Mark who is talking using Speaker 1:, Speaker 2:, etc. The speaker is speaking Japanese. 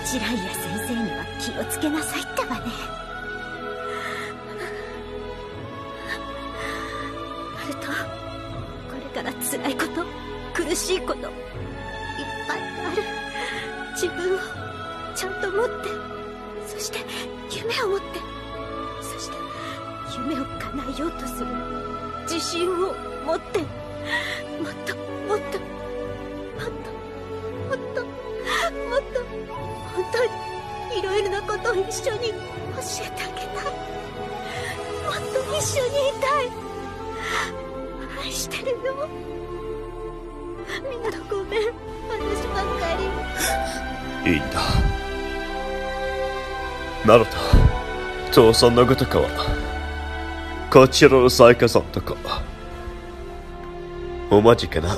Speaker 1: ジライア先生には気をつけなさいってばね。ナルト、これから辛いこと、苦しいこといっぱいある。自分をちゃんと持って、そして夢を持って、そして夢を叶えようとする自信を持って、もっともっともっともっともっと本当にいろいろなことを一緒に教えてあげたい。もっと一緒にいたい。愛してるよ。みんなごめん、私ばっかり。
Speaker 2: いいんだ。ナルト、父さんのことかはこちらの最下さんとかお待ちかな。